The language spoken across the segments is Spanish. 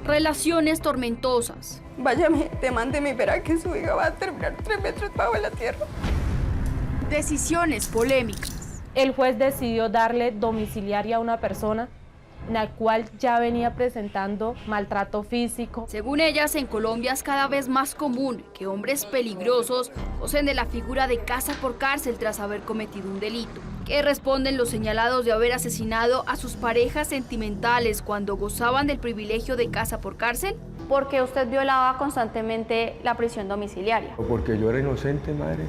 Relaciones tormentosas. Váyame, mándeme, verá que su hija va a terminar 3 metros bajo la tierra. Decisiones polémicas. El juez decidió darle domiciliaria a una persona en la cual ya venía presentando maltrato físico. Según ellas, en Colombia es cada vez más común que hombres peligrosos gocen de la figura de casa por cárcel tras haber cometido un delito. ¿Qué responden los señalados de haber asesinado a sus parejas sentimentales cuando gozaban del privilegio de casa por cárcel? Porque usted violaba constantemente la prisión domiciliaria. Porque yo era inocente, madre.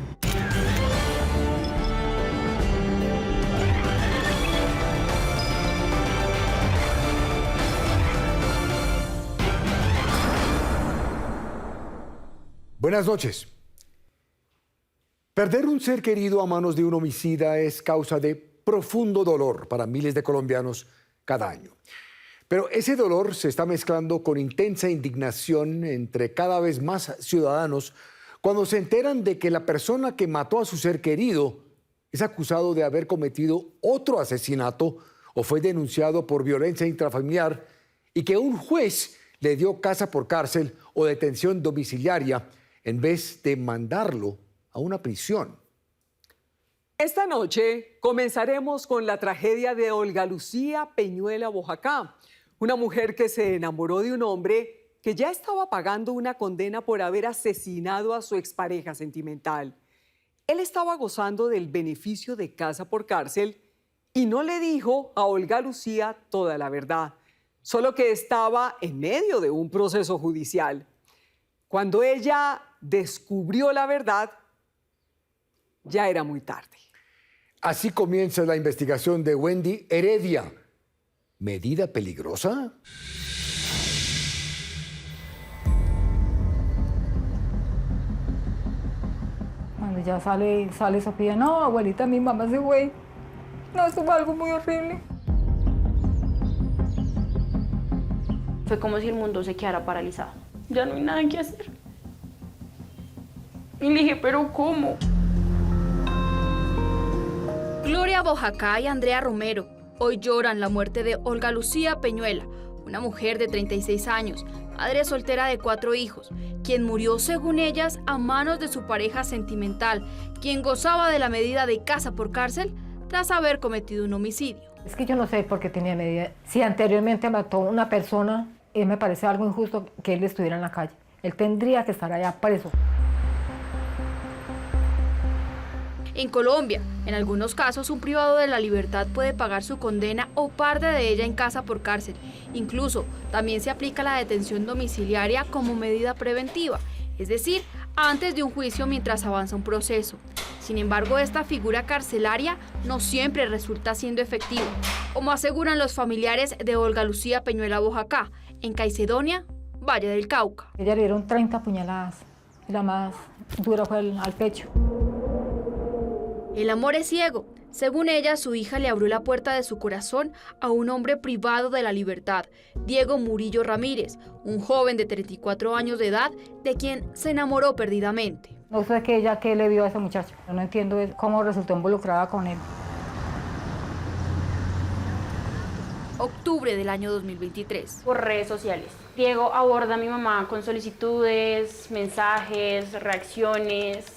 Buenas noches. Perder un ser querido a manos de un homicida es causa de profundo dolor para miles de colombianos cada año. Pero ese dolor se está mezclando con intensa indignación entre cada vez más ciudadanos cuando se enteran de que la persona que mató a su ser querido es acusado de haber cometido otro asesinato o fue denunciado por violencia intrafamiliar y que un juez le dio casa por cárcel o detención domiciliaria en vez de mandarlo a una prisión. Esta noche comenzaremos con la tragedia de Olga Lucía Peñuela Boyacá, una mujer que se enamoró de un hombre que ya estaba pagando una condena por haber asesinado a su expareja sentimental. Él estaba gozando del beneficio de casa por cárcel y no le dijo a Olga Lucía toda la verdad, solo que estaba en medio de un proceso judicial. Cuando ella descubrió la verdad, ya era muy tarde. Así comienza la investigación de Wendy Heredia. ¿Medida peligrosa? Cuando ya sale Sofía, no, abuelita, mi mamá se fue. No, eso fue algo muy horrible. Fue como si el mundo se quedara paralizado. Ya no hay nada que hacer. Y le dije, ¿pero cómo? Gloria Boyacá y Andrea Romero hoy lloran la muerte de Olga Lucía Peñuela, una mujer de 36 años, madre soltera de 4 hijos, quien murió, según ellas, a manos de su pareja sentimental, quien gozaba de la medida de casa por cárcel tras haber cometido un homicidio. Es que yo no sé por qué tenía medida. Si anteriormente mató a una persona, me parece algo injusto que él estuviera en la calle. Él tendría que estar allá preso. En Colombia, en algunos casos, un privado de la libertad puede pagar su condena o parte de ella en casa por cárcel. Incluso, también se aplica la detención domiciliaria como medida preventiva, es decir, antes de un juicio mientras avanza un proceso. Sin embargo, esta figura carcelaria no siempre resulta siendo efectiva, como aseguran los familiares de Olga Lucía Peñuela Boyacá, en Caicedonia, Valle del Cauca. Ella le dieron 30 puñaladas y la más dura fue al pecho. El amor es ciego. Según ella, su hija le abrió la puerta de su corazón a un hombre privado de la libertad, Diego Murillo Ramírez, un joven de 34 años de edad de quien se enamoró perdidamente. No sé qué le vio a ese muchacho. Yo no entiendo cómo resultó involucrada con él. Octubre del año 2023. Por redes sociales. Diego aborda a mi mamá con solicitudes, mensajes, reacciones,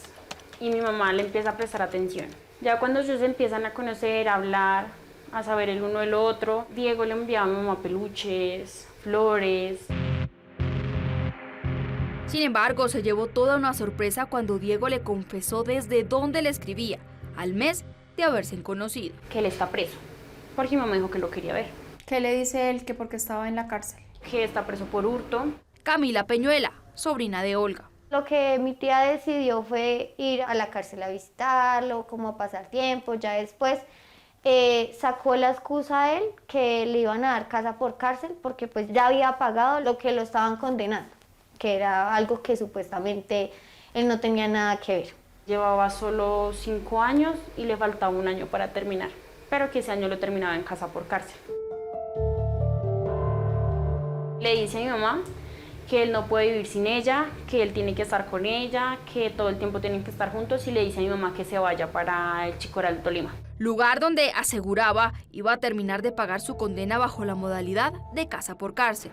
y mi mamá le empieza a prestar atención. Ya cuando ellos se empiezan a conocer, a hablar, a saber el uno del otro, Diego le enviaba a mi mamá peluches, flores. Sin embargo, se llevó toda una sorpresa cuando Diego le confesó desde dónde le escribía, al mes de haberse conocido. Que él está preso, porque mi mamá dijo que lo quería ver. ¿Qué le dice él? Que porque estaba en la cárcel. Que está preso por hurto. Camila Peñuela, sobrina de Olga. Lo que mi tía decidió fue ir a la cárcel a visitarlo, como a pasar tiempo. Ya después sacó la excusa a él que le iban a dar casa por cárcel porque pues ya había pagado lo que lo estaban condenando, que era algo que supuestamente él no tenía nada que ver. Llevaba solo 5 años y le faltaba 1 año para terminar, pero que ese año lo terminaba en casa por cárcel. Le dice a mi mamá que él no puede vivir sin ella, que él tiene que estar con ella, que todo el tiempo tienen que estar juntos, y le dice a mi mamá que se vaya para el Chicoral, Tolima. Lugar donde aseguraba iba a terminar de pagar su condena bajo la modalidad de casa por cárcel.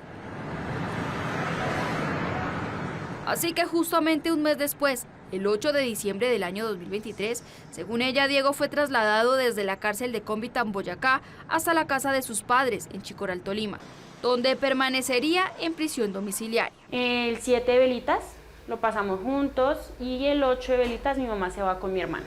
Así que justamente un mes después, el 8 de diciembre del año 2023, según ella, Diego fue trasladado desde la cárcel de Convitán, Boyacá, hasta la casa de sus padres en Chicoral, Tolima, donde permanecería en prisión domiciliaria. El 7 de velitas lo pasamos juntos y el 8 de velitas mi mamá se va con mi hermana.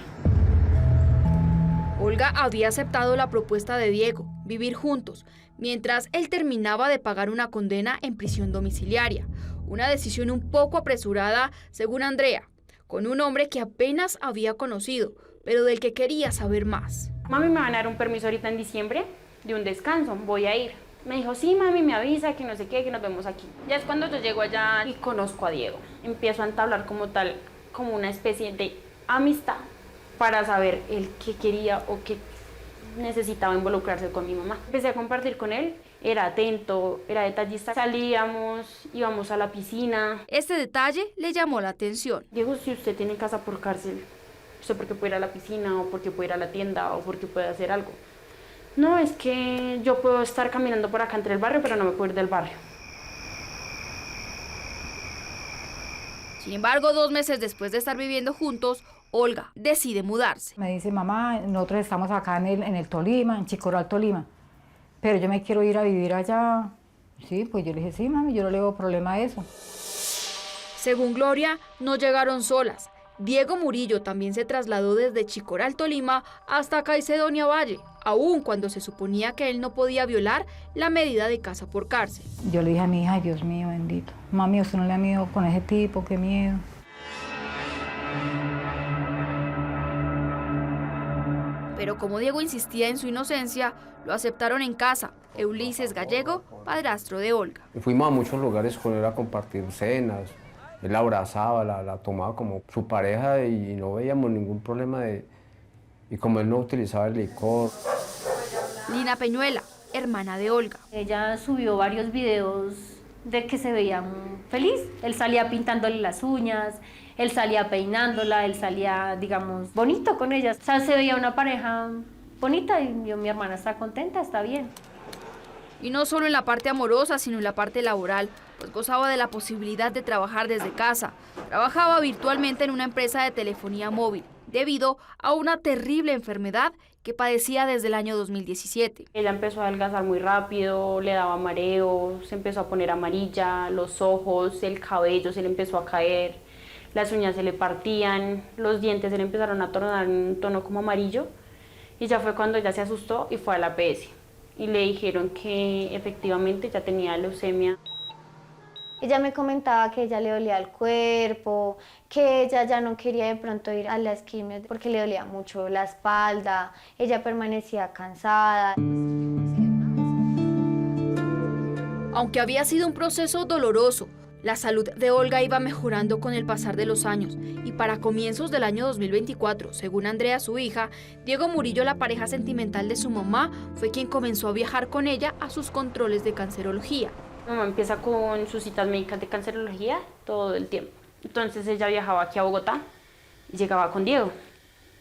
Olga había aceptado la propuesta de Diego, vivir juntos, mientras él terminaba de pagar una condena en prisión domiciliaria. Una decisión un poco apresurada, según Andrea, con un hombre que apenas había conocido, pero del que quería saber más. Mami, me van a dar un permiso ahorita en diciembre de un descanso, voy a ir. Me dijo, sí, mami, me avisa, que no sé qué, que nos vemos aquí. Ya es cuando yo llego allá y conozco a Diego. Empiezo a entablar como tal, como una especie de amistad para saber él qué quería o qué necesitaba involucrarse con mi mamá. Empecé a compartir con él, era atento, era detallista. Salíamos, íbamos a la piscina. Este detalle le llamó la atención. Diego, si usted tiene casa por cárcel, ¿usted por qué puede ir a la piscina o por qué puede ir a la tienda o por qué puede hacer algo? No, es que yo puedo estar caminando por acá entre el barrio, pero no me puedo ir del barrio. Sin embargo, 2 meses después de estar viviendo juntos, Olga decide mudarse. Me dice, mamá, nosotros estamos acá en el Tolima, en Chicoral, Tolima, pero yo me quiero ir a vivir allá. Sí, pues yo le dije, sí, mami, yo no le veo problema a eso. Según Gloria, no llegaron solas. Diego Murillo también se trasladó desde Chicoral, Tolima, hasta Caicedonia Valle, aun cuando se suponía que él no podía violar la medida de casa por cárcel. Yo le dije a mi hija, Dios mío, bendito, mami, usted no le da miedo con ese tipo, qué miedo. Pero como Diego insistía en su inocencia, lo aceptaron en casa. Ulises Gallego, padrastro de Olga. Fuimos a muchos lugares con él a compartir cenas. Él la abrazaba, la tomaba como su pareja y no veíamos ningún problema y como él no utilizaba el licor. Lina Peñuela, hermana de Olga. Ella subió varios videos de que se veía feliz. Él salía pintándole las uñas, él salía peinándola, él salía, digamos, bonito con ella. O sea, se veía una pareja bonita y mi hermana está contenta, está bien. Y no solo en la parte amorosa, sino en la parte laboral, pues gozaba de la posibilidad de trabajar desde casa. Trabajaba virtualmente en una empresa de telefonía móvil, debido a una terrible enfermedad que padecía desde el año 2017. Ella empezó a adelgazar muy rápido, le daba mareo, se empezó a poner amarilla, los ojos, el cabello se le empezó a caer, las uñas se le partían, los dientes se le empezaron a tornar en un tono como amarillo. Y ya fue cuando ella se asustó y fue a la APS. Y le dijeron que efectivamente ya tenía leucemia. Ella me comentaba que ella le dolía el cuerpo, que ella ya no quería de pronto ir a las quimios porque le dolía mucho la espalda, ella permanecía cansada. Aunque había sido un proceso doloroso, la salud de Olga iba mejorando con el pasar de los años y para comienzos del año 2024, según Andrea, su hija, Diego Murillo, la pareja sentimental de su mamá, fue quien comenzó a viajar con ella a sus controles de cancerología. Mi mamá empieza con sus citas médicas de cancerología todo el tiempo. Entonces ella viajaba aquí a Bogotá y llegaba con Diego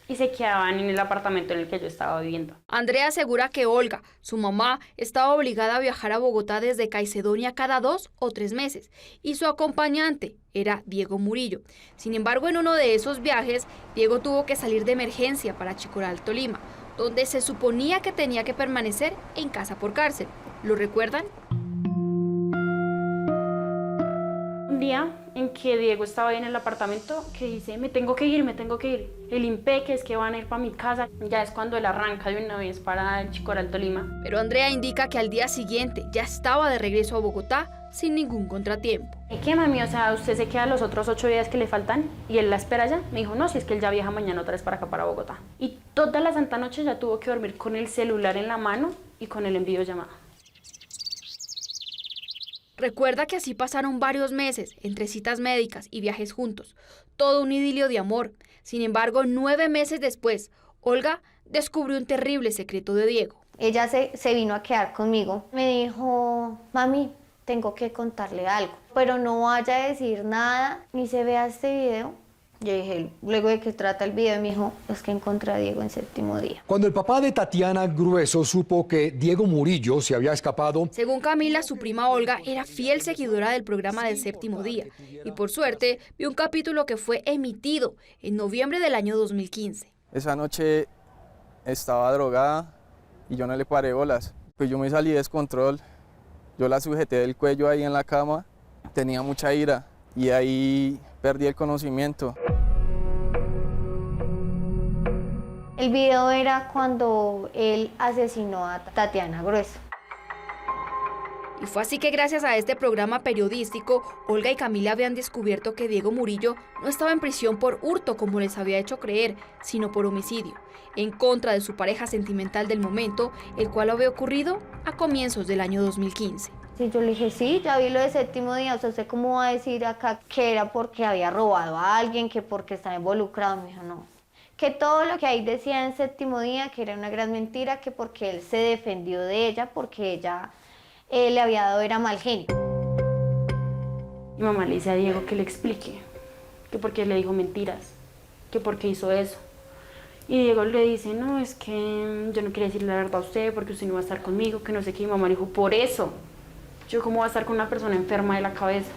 y se quedaban en el apartamento en el que yo estaba viviendo. Andrea asegura que Olga, su mamá, estaba obligada a viajar a Bogotá desde Caicedonia cada 2 o 3 meses y su acompañante era Diego Murillo. Sin embargo, en uno de esos viajes, Diego tuvo que salir de emergencia para Chicoral, Tolima, donde se suponía que tenía que permanecer en casa por cárcel. ¿Lo recuerdan? Un día en que Diego estaba ahí en el apartamento que dice, me tengo que ir. El impeque es que van a ir para mi casa. Ya es cuando él arranca de una vez para Chicoral, Tolima. Pero Andrea indica que al día siguiente ya estaba de regreso a Bogotá sin ningún contratiempo. ¿Y qué, mami? O sea, ¿usted se queda los otros 8 días que le faltan y él la espera ya? Me dijo, no, si es que él ya viaja mañana otra vez para acá, para Bogotá. Y toda la santa noche ya tuvo que dormir con el celular en la mano y con el envío llamada. Recuerda que así pasaron varios meses entre citas médicas y viajes juntos, todo un idilio de amor. Sin embargo, 9 meses después, Olga descubrió un terrible secreto de Diego. Ella se vino a quedar conmigo. Me dijo, mami, tengo que contarle algo, pero no vaya a decir nada, ni se vea este video, Yo dije, luego de que trata el video, me dijo, es que encontré a Diego en séptimo día. Cuando el papá de Tatiana Grueso supo que Diego Murillo se había escapado, Según Camila, su prima Olga era fiel seguidora del programa del Séptimo Día y por suerte vio un capítulo que fue emitido en noviembre del año 2015. Esa noche estaba drogada y yo no le paré bolas. Pues yo me salí de descontrol, yo la sujeté del cuello ahí en la cama, tenía mucha ira y ahí perdí el conocimiento. El video era cuando él asesinó a Tatiana Grueso. Y fue así que gracias a este programa periodístico, Olga y Camila habían descubierto que Diego Murillo no estaba en prisión por hurto como les había hecho creer, sino por homicidio, en contra de su pareja sentimental del momento, el cual había ocurrido a comienzos del año 2015. Sí, yo le dije, sí, ya vi lo de séptimo día, o sea, ¿usted cómo va a decir acá que era porque había robado a alguien, que porque estaba involucrado? Me dijo, no. Que todo lo que ahí decía en séptimo día, que era una gran mentira, que porque él se defendió de ella, porque ella le había dado era mal genio. Mi mamá le dice a Diego que le explique, que porque le dijo mentiras, que porque hizo eso. Y Diego le dice, no, es que yo no quería decirle la verdad a usted porque usted no va a estar conmigo, que no sé qué. Y mi mamá le dijo, por eso, yo cómo voy a estar con una persona enferma de la cabeza.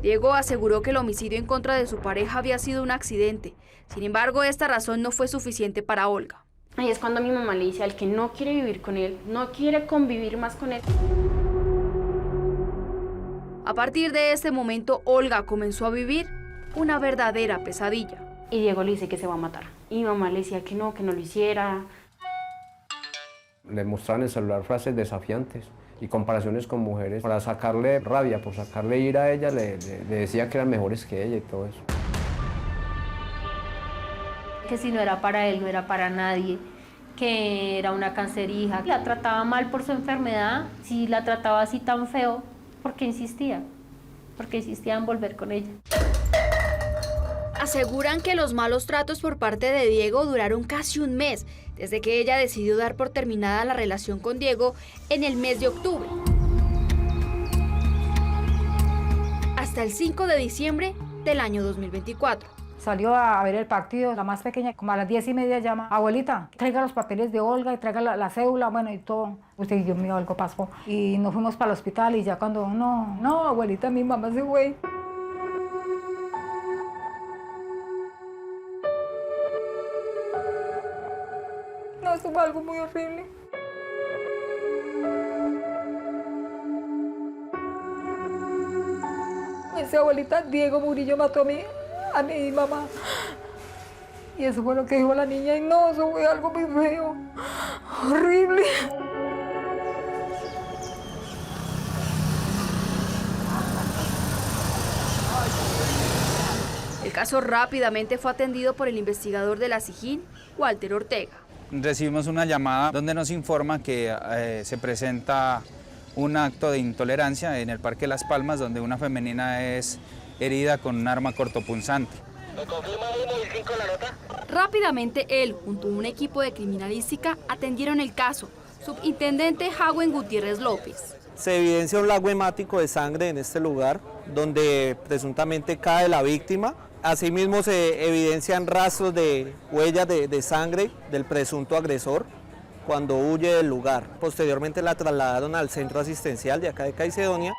Diego aseguró que el homicidio en contra de su pareja había sido un accidente. Sin embargo, esta razón no fue suficiente para Olga. Ahí es cuando mi mamá le dice al que no quiere vivir con él, no quiere convivir más con él. A partir de este momento, Olga comenzó a vivir una verdadera pesadilla. Y Diego le dice que se va a matar. Y mi mamá le decía que no lo hiciera. Le mostraban en el celular frases desafiantes y comparaciones con mujeres para sacarle rabia, por sacarle ira a ella, le decía que eran mejores que ella y todo eso. Que si no era para él, no era para nadie, que era una cancerija. La trataba mal por su enfermedad, si la trataba así tan feo, ¿por qué insistía? Porque insistía en volver con ella. Aseguran que los malos tratos por parte de Diego duraron casi un mes, desde que ella decidió dar por terminada la relación con Diego en el mes de octubre. Hasta el 5 de diciembre del año 2024. Salió a ver el partido, la más pequeña, como a las 10:30 llama, abuelita, traiga los papeles de Olga y traiga la cédula, bueno, y todo. Usted, Dios mío, algo pasó. Y nos fuimos para el hospital y ya cuando, no, abuelita, mi mamá se fue. No, eso fue algo muy horrible. Esa abuelita, Diego Murillo, mató a mi mamá. Y eso fue lo que dijo la niña. Y no, eso fue algo muy feo. Horrible. El caso rápidamente fue atendido por el investigador de la SIJIN, Walter Ortega. Recibimos una llamada donde nos informa que se presenta un acto de intolerancia en el Parque Las Palmas, donde una femenina es herida con un arma cortopunzante. ¿Me confirma ahí móvil 5 la nota? Rápidamente él, junto a un equipo de criminalística, atendieron el caso. Subintendente Hawen Gutiérrez López. Se evidencia un lago hemático de sangre en este lugar, donde presuntamente cae la víctima. Asimismo se evidencian rastros de huellas de sangre del presunto agresor cuando huye del lugar. Posteriormente la trasladaron al centro asistencial de acá de Caicedonia.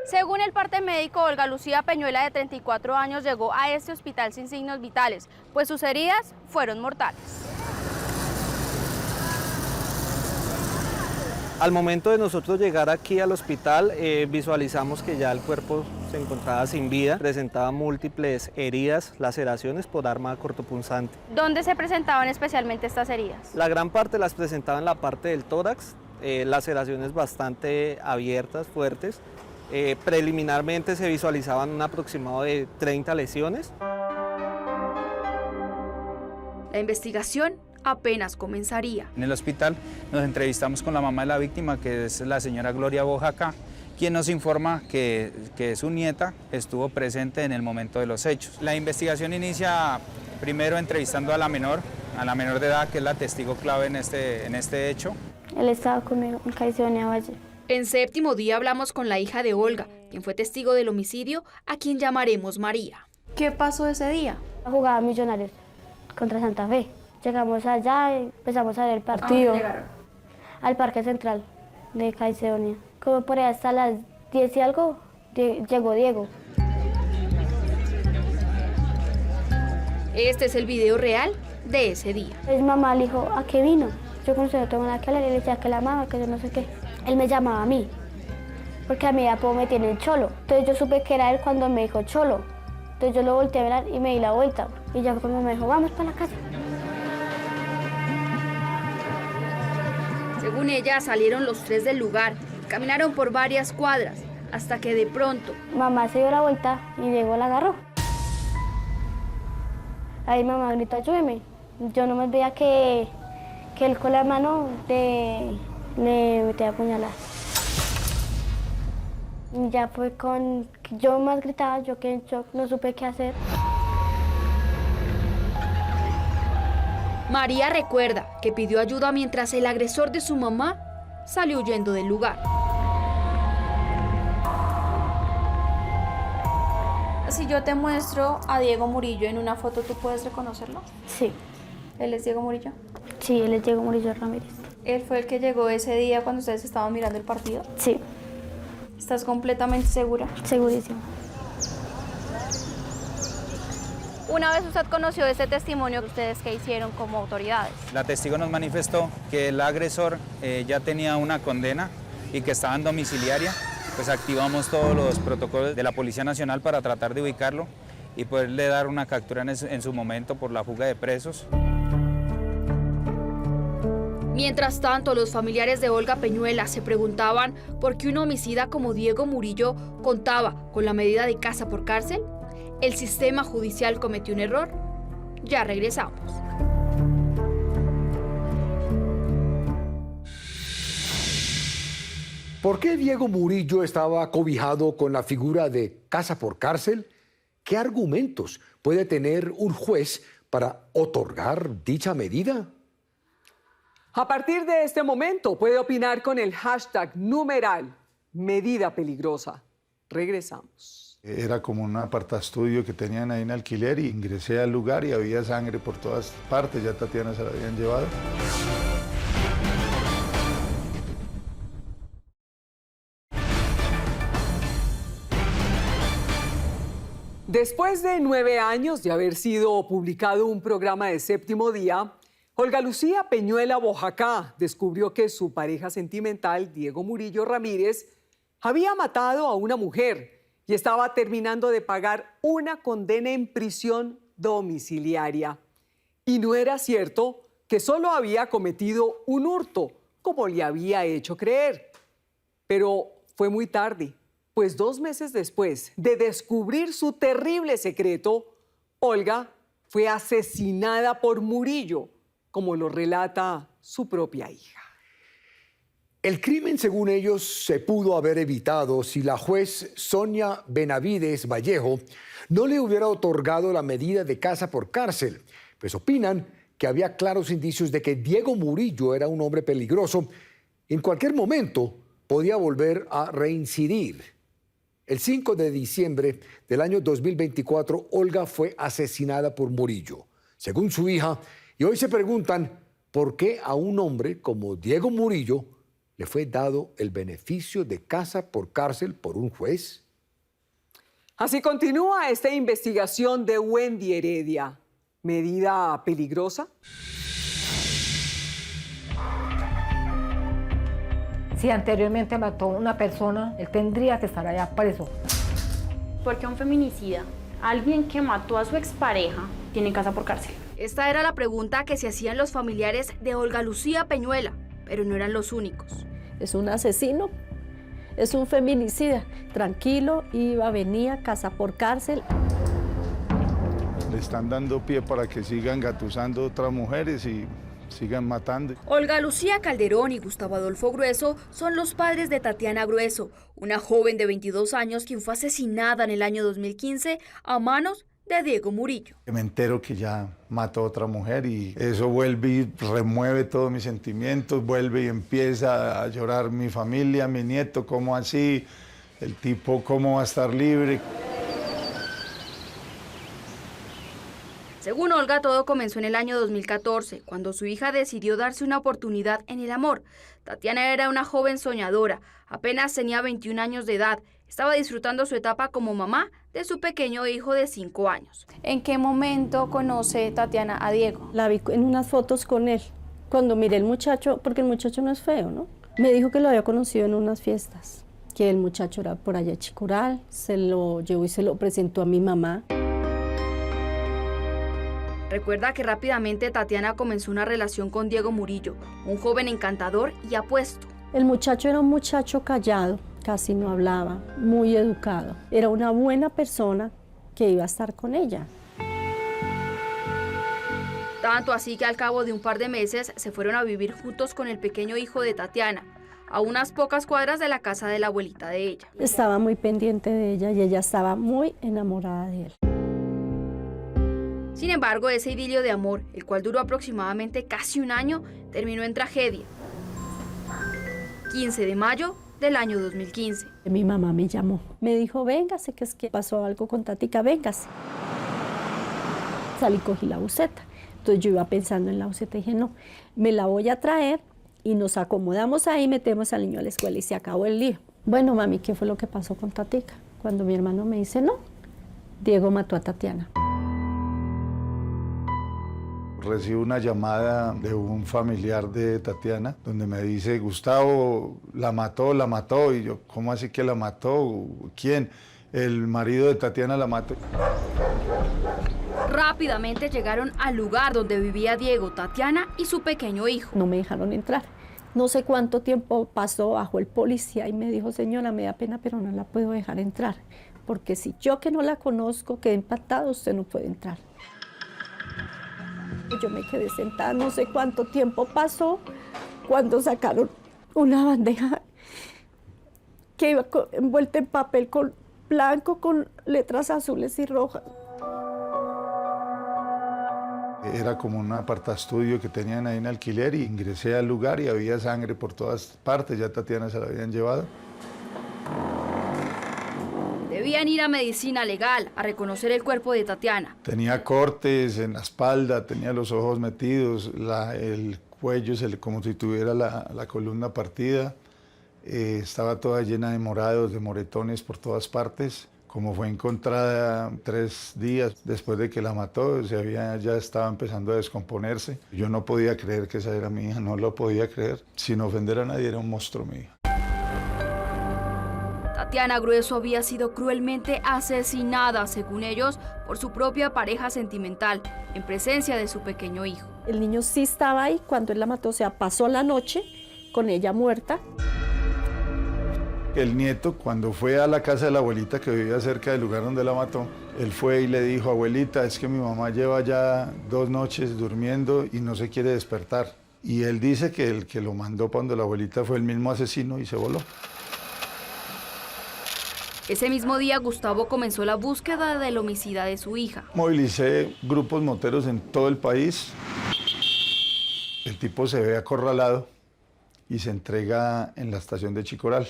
Según el parte médico, Olga Lucía Peñuela, de 34 años, llegó a este hospital sin signos vitales, pues sus heridas fueron mortales. Al momento de nosotros llegar aquí al hospital, visualizamos que ya el cuerpo se encontraba sin vida, presentaba múltiples heridas, laceraciones por arma cortopunzante. ¿Dónde se presentaban especialmente estas heridas? La gran parte las presentaba en la parte del tórax, laceraciones bastante abiertas, fuertes. Preliminarmente se visualizaban un aproximado de 30 lesiones. La investigación apenas comenzaría. En el hospital nos entrevistamos con la mamá de la víctima, que es la señora Gloria Bojaca, quien nos informa que su nieta estuvo presente en el momento de los hechos. La investigación inicia primero entrevistando a la menor de edad, que es la testigo clave en este hecho. Él estaba conmigo en Caicedonia Valle. En Séptimo Día hablamos con la hija de Olga, quien fue testigo del homicidio, a quien llamaremos María. ¿Qué pasó ese día? Jugaba Millonarios contra Santa Fe. Llegamos allá y empezamos a ver el partido. Al Parque Central de Caicedonia. Como por ahí hasta las 10 y algo, llegó Diego. Este es el video real de ese día. Mi mamá le dijo, ¿a qué vino? Yo cuando no tengo nada que hablar, y le decía que la mamá, que yo no sé qué. Él me llamaba a mí, porque a mí apodo me tiene el Cholo. Entonces yo supe que era él cuando me dijo Cholo. Entonces yo lo volteé a ver y me di la vuelta. Y ya cuando me dijo, vamos para la casa. Según ella, salieron los tres del lugar, caminaron por varias cuadras, hasta que de pronto... Mamá se dio la vuelta y Diego la agarró. Ahí mamá gritó, ayúdeme. Yo nomás veía que él con la mano le metía a apuñalar. Y ya fue con... Yo más gritaba, yo que en shock, no supe qué hacer. María recuerda que pidió ayuda mientras el agresor de su mamá salió huyendo del lugar. Si yo te muestro a Diego Murillo en una foto, ¿tú puedes reconocerlo? Sí. ¿Él es Diego Murillo? Sí, él es Diego Murillo Ramírez. ¿Él fue el que llegó ese día cuando ustedes estaban mirando el partido? Sí. ¿Estás completamente segura? Segurísimo. Una vez usted conoció ese testimonio, ¿ustedes qué hicieron como autoridades? La testigo nos manifestó que el agresor ya tenía una condena y que estaba en domiciliaria. Pues activamos todos los protocolos de la Policía Nacional para tratar de ubicarlo y poderle dar una captura en su momento por la fuga de presos. Mientras tanto, los familiares de Olga Peñuela se preguntaban por qué un homicida como Diego Murillo contaba con la medida de casa por cárcel. ¿El sistema judicial cometió un error? Ya regresamos. ¿Por qué Diego Murillo estaba cobijado con la figura de casa por cárcel? ¿Qué argumentos puede tener un juez para otorgar dicha medida? A partir de este momento puede opinar con el hashtag numeral medida peligrosa. Regresamos. Era como un apartaestudio que tenían ahí en alquiler y ingresé al lugar y había sangre por todas partes, ya Tatiana se la habían llevado. Después de 9 años de haber sido publicado un programa de Séptimo Día, Olga Lucía Peñuela Boyacá descubrió que su pareja sentimental, Diego Murillo Ramírez, había matado a una mujer y estaba terminando de pagar una condena en prisión domiciliaria. Y no era cierto que solo había cometido un hurto, como le había hecho creer. Pero fue muy tarde, pues 2 meses después de descubrir su terrible secreto, Olga fue asesinada por Murillo, como lo relata su propia hija. El crimen, según ellos, se pudo haber evitado si la juez Sonia Benavides Vallejo no le hubiera otorgado la medida de casa por cárcel, pues opinan que había claros indicios de que Diego Murillo era un hombre peligroso y en cualquier momento podía volver a reincidir. El 5 de diciembre del año 2024, Olga fue asesinada por Murillo, según su hija, y hoy se preguntan por qué a un hombre como Diego Murillo le fue dado el beneficio de casa por cárcel por un juez. Así continúa esta investigación de Wendy Heredia. ¿Medida peligrosa? Si anteriormente mató a una persona, él tendría que estar allá preso. Porque un feminicida, alguien que mató a su expareja, tiene casa por cárcel. Esta era la pregunta que se hacían los familiares de Olga Lucía Peñuela, pero no eran los únicos. Es un asesino, es un feminicida. Tranquilo, iba, venía, casa por cárcel. Le están dando pie para que sigan gatusando otras mujeres y sigan matando. Olga Lucía Calderón y Gustavo Adolfo Grueso son los padres de Tatiana Grueso, una joven de 22 años quien fue asesinada en el año 2015 a manos de Diego Murillo. Me entero que ya mató a otra mujer y eso vuelve y remueve todos mis sentimientos, vuelve y empieza a llorar mi familia, mi nieto, ¿cómo así? El tipo, ¿cómo va a estar libre? Según Olga, todo comenzó en el año 2014, cuando su hija decidió darse una oportunidad en el amor. Tatiana era una joven soñadora, apenas tenía 21 años de edad, estaba disfrutando su etapa como mamá de su pequeño hijo de 5 años. ¿En qué momento conoce Tatiana a Diego? La vi en unas fotos con él, cuando miré el muchacho, porque el muchacho no es feo, ¿no? Me dijo que lo había conocido en unas fiestas, que el muchacho era por allá de Chicoral, se lo llevó y se lo presentó a mi mamá. Recuerda que rápidamente Tatiana comenzó una relación con Diego Murillo, un joven encantador y apuesto. El muchacho era un muchacho callado, casi no hablaba, muy educado. Era una buena persona que iba a estar con ella. Tanto así que al cabo de un par de meses se fueron a vivir juntos con el pequeño hijo de Tatiana, a unas pocas cuadras de la casa de la abuelita de ella. Estaba muy pendiente de ella y ella estaba muy enamorada de él. Sin embargo, ese idilio de amor, el cual duró aproximadamente casi un año, terminó en tragedia. 15 de mayo del año 2015. Mi mamá me llamó, me dijo, véngase, que es que pasó algo con Tatica, véngase. Salí y cogí la buseta. Entonces yo iba pensando en la buseta y dije, no, me la voy a traer y nos acomodamos ahí, metemos al niño a la escuela y se acabó el lío. Bueno, mami, ¿qué fue lo que pasó con Tatica? Cuando mi hermano me dice, no, Diego mató a Tatiana. Recibo una llamada de un familiar de Tatiana, donde me dice, Gustavo, la mató, y yo, ¿cómo así que la mató? ¿Quién? El marido de Tatiana la mató. Rápidamente llegaron al lugar donde vivía Diego, Tatiana y su pequeño hijo. No me dejaron entrar. No sé cuánto tiempo pasó bajo el policía y me dijo, señora, me da pena, pero no la puedo dejar entrar, porque si yo que no la conozco quedé impactada, usted no puede entrar. Yo me quedé sentada, no sé cuánto tiempo pasó, cuando sacaron una bandeja que iba envuelta en papel blanco con letras azules y rojas. Era como un apartaestudio que tenían ahí en alquiler y ingresé al lugar y había sangre por todas partes, ya Tatiana se la habían llevado. Debían ir a medicina legal a reconocer el cuerpo de Tatiana. Tenía cortes en la espalda, tenía los ojos metidos, el cuello como si tuviera la columna partida. Estaba toda llena de morados, de moretones por todas partes. Como fue encontrada 3 días después de que la mató, ya estaba empezando a descomponerse. Yo no podía creer que esa era mi hija, no lo podía creer. Sin ofender a nadie, era un monstruo mi hija. Tatiana Grueso había sido cruelmente asesinada, según ellos, por su propia pareja sentimental, en presencia de su pequeño hijo. El niño sí estaba ahí cuando él la mató, o sea, pasó la noche con ella muerta. El nieto, cuando fue a la casa de la abuelita que vivía cerca del lugar donde la mató, él fue y le dijo, abuelita, es que mi mamá lleva ya 2 noches durmiendo y no se quiere despertar. Y él dice que el que lo mandó cuando la abuelita fue el mismo asesino y se voló. Ese mismo día, Gustavo comenzó la búsqueda del homicida de su hija. Movilicé grupos moteros en todo el país. El tipo se ve acorralado y se entrega en la estación de Chicoral.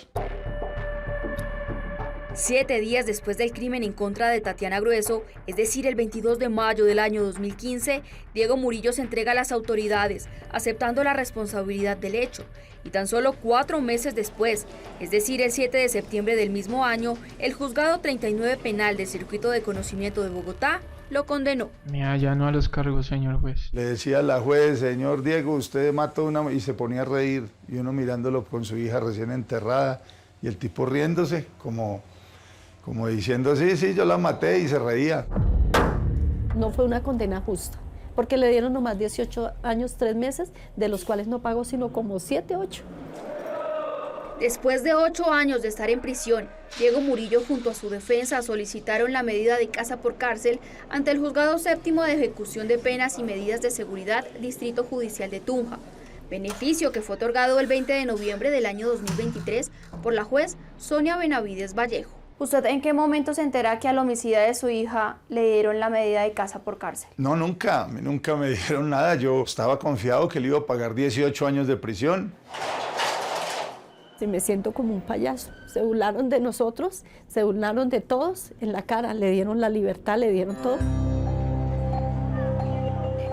7 días después del crimen en contra de Tatiana Grueso, es decir, el 22 de mayo del año 2015, Diego Murillo se entrega a las autoridades, aceptando la responsabilidad del hecho. Y tan solo 4 meses después, es decir, el 7 de septiembre del mismo año, el Juzgado 39 Penal del Circuito de Conocimiento de Bogotá lo condenó. Me allanó a los cargos, señor juez. Le decía a la juez, señor Diego, usted mató una... y se ponía a reír, y uno mirándolo con su hija recién enterrada, y el tipo riéndose, como diciendo, sí, yo la maté, y se reía. No fue una condena justa, porque le dieron nomás 18 años, 3 meses, de los cuales no pagó sino como 7, 8. Después de 8 años de estar en prisión, Diego Murillo junto a su defensa solicitaron la medida de casa por cárcel ante el Juzgado Séptimo de Ejecución de Penas y Medidas de Seguridad, Distrito Judicial de Tunja, beneficio que fue otorgado el 20 de noviembre del año 2023 por la juez Sonia Benavides Vallejo. ¿Usted en qué momento se entera que al homicida de su hija le dieron la medida de casa por cárcel? No, nunca me dijeron nada. Yo estaba confiado que le iba a pagar 18 años de prisión. Me siento como un payaso. Se burlaron de nosotros, se burlaron de todos en la cara, le dieron la libertad, le dieron todo.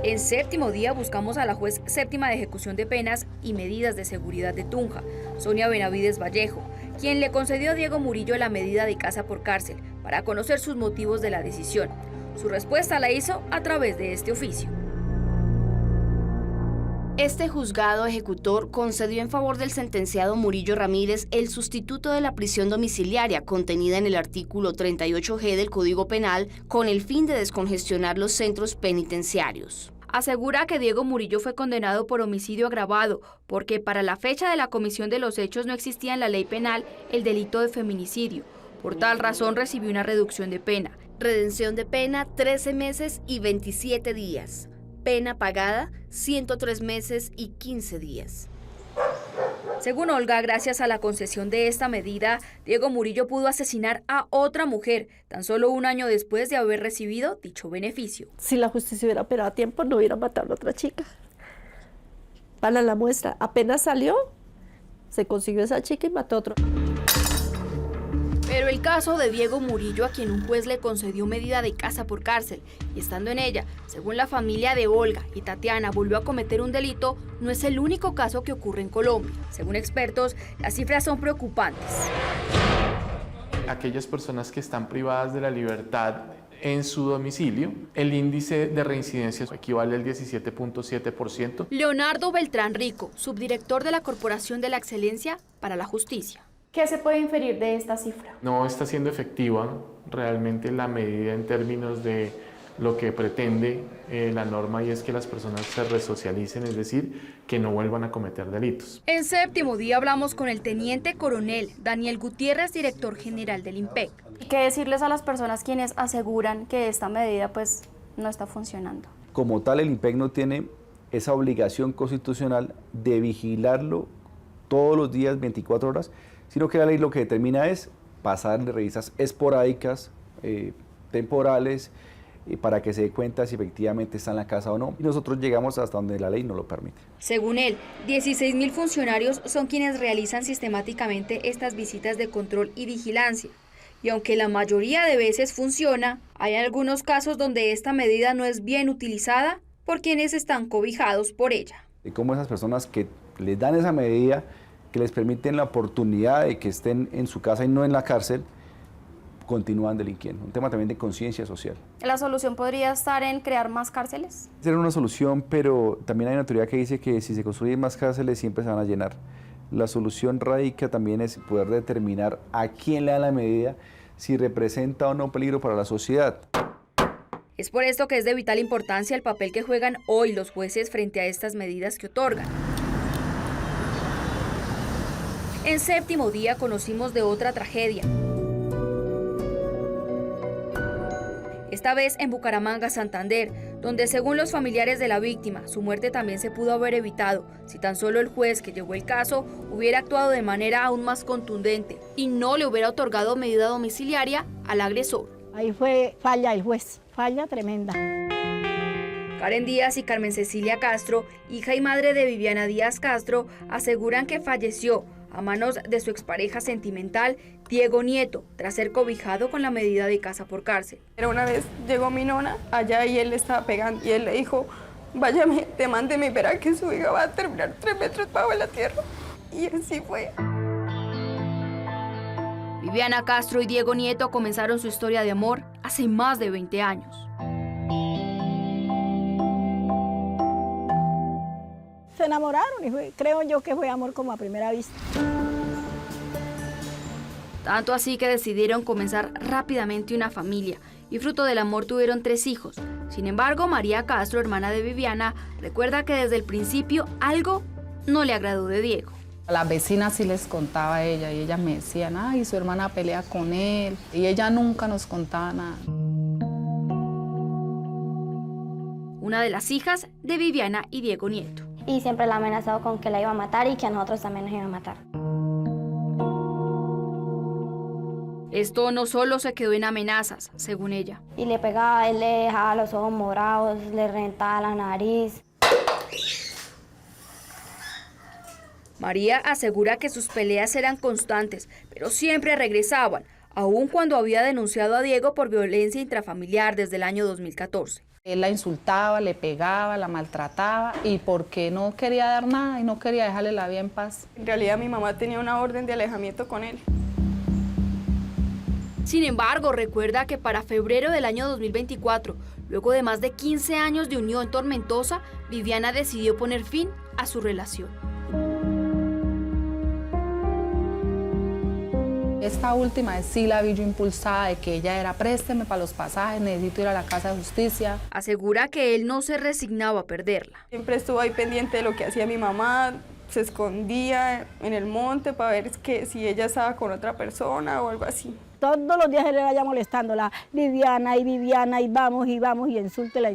En Séptimo Día buscamos a la juez séptima de ejecución de penas y medidas de seguridad de Tunja, Sonia Benavides Vallejo, quien le concedió a Diego Murillo la medida de casa por cárcel para conocer sus motivos de la decisión. Su respuesta la hizo a través de este oficio. Este juzgado ejecutor concedió en favor del sentenciado Murillo Ramírez el sustituto de la prisión domiciliaria contenida en el artículo 38G del Código Penal con el fin de descongestionar los centros penitenciarios. Asegura que Diego Murillo fue condenado por homicidio agravado porque para la fecha de la comisión de los hechos no existía en la ley penal el delito de feminicidio. Por tal razón recibió una reducción de pena. Redención de pena 13 meses y 27 días. Pena pagada 103 meses y 15 días. Según Olga, gracias a la concesión de esta medida, Diego Murillo pudo asesinar a otra mujer tan solo un año después de haber recibido dicho beneficio. Si la justicia hubiera operado a tiempo, no hubiera matado a otra chica. Para la muestra, apenas salió, se consiguió esa chica y mató a otro. Pero el caso de Diego Murillo, a quien un juez le concedió medida de casa por cárcel, y estando en ella, según la familia de Olga y Tatiana, volvió a cometer un delito, no es el único caso que ocurre en Colombia. Según expertos, las cifras son preocupantes. Aquellas personas que están privadas de la libertad en su domicilio, el índice de reincidencia equivale al 17.7%. Leonardo Beltrán Rico, subdirector de la Corporación de la Excelencia para la Justicia. ¿Qué se puede inferir de esta cifra? No está siendo efectiva realmente la medida en términos de lo que pretende la norma, y es que las personas se resocialicen, es decir, que no vuelvan a cometer delitos. En Séptimo Día hablamos con el teniente coronel Daniel Gutiérrez, director general del IMPEC. ¿Qué decirles a las personas quienes aseguran que esta medida pues no está funcionando? Como tal, el IMPEC no tiene esa obligación constitucional de vigilarlo todos los días, 24 horas, sino que la ley lo que determina es pasarle revistas esporádicas, temporales, para que se dé cuenta si efectivamente está en la casa o no. Y nosotros llegamos hasta donde la ley no lo permite. Según él, 16.000 funcionarios son quienes realizan sistemáticamente estas visitas de control y vigilancia. Y aunque la mayoría de veces funciona, hay algunos casos donde esta medida no es bien utilizada por quienes están cobijados por ella. Y cómo esas personas que les dan esa medida, que les permiten la oportunidad de que estén en su casa y no en la cárcel, continúan delinquiendo. Un tema también de conciencia social. ¿La solución podría estar en crear más cárceles? Sería una solución, pero también hay una teoría que dice que si se construyen más cárceles siempre se van a llenar. La solución radica también es poder determinar a quién le da la medida, si representa o no peligro para la sociedad. Es por esto que es de vital importancia el papel que juegan hoy los jueces frente a estas medidas que otorgan. En Séptimo Día conocimos de otra tragedia. Esta vez en Bucaramanga, Santander, donde según los familiares de la víctima, su muerte también se pudo haber evitado si tan solo el juez que llevó el caso hubiera actuado de manera aún más contundente y no le hubiera otorgado medida domiciliaria al agresor. Ahí fue falla el juez, falla tremenda. Karen Díaz y Carmen Cecilia Castro, hija y madre de Viviana Díaz Castro, aseguran que falleció a manos de su expareja sentimental, Diego Nieto, tras ser cobijado con la medida de casa por cárcel. Pero una vez llegó mi nona allá y él le estaba pegando y él le dijo, váyame, demándeme y verá que su hija va a terminar 3 metros bajo la tierra. Y así fue. Viviana Castro y Diego Nieto comenzaron su historia de amor hace más de 20 años. Se enamoraron y creo yo que fue amor como a primera vista. Tanto así que decidieron comenzar rápidamente una familia y fruto del amor tuvieron 3 hijos. Sin embargo, María Castro, hermana de Viviana, recuerda que desde el principio algo no le agradó de Diego. A las vecinas sí les contaba a ella y ellas me decían, ay, su hermana pelea con él, y ella nunca nos contaba nada. Una de las hijas de Viviana y Diego Nieto. Y siempre la ha amenazado con que la iba a matar y que a nosotros también nos iba a matar. Esto no solo se quedó en amenazas, según ella. Y le pegaba, él le dejaba los ojos morados, le reventaba la nariz. María asegura que sus peleas eran constantes, pero siempre regresaban, aun cuando había denunciado a Diego por violencia intrafamiliar desde el año 2014. Él la insultaba, le pegaba, la maltrataba y porque no quería dar nada y no quería dejarle la vida en paz. En realidad mi mamá tenía una orden de alejamiento con él. Sin embargo, recuerda que para febrero del año 2024, luego de más de 15 años de unión tormentosa, Viviana decidió poner fin a su relación. Esta última vez sí la vi yo impulsada de que ella era présteme para los pasajes, necesito ir a la casa de justicia. Asegura que él no se resignaba a perderla. Siempre estuvo ahí pendiente de lo que hacía mi mamá, se escondía en el monte para ver que si ella estaba con otra persona o algo así. Todos los días él era ya molestándola, Viviana, y vamos, y insúltela.